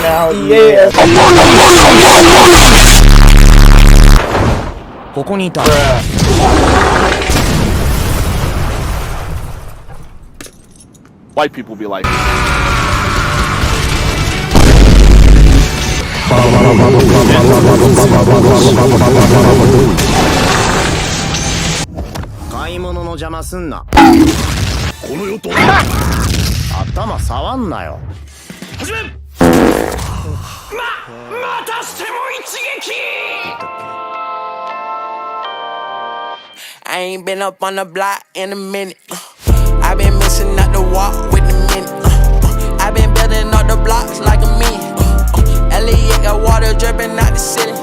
now. Yeah. ここにいた。White people be like. 買い物の邪魔すんな。この世と頭触んなよ。始め。またしても一撃。 I ain't been up on the block in a minute. I been missing out the walk with the minute. I been building up the blocks like a minute. Elliot got water dripping out the ceiling.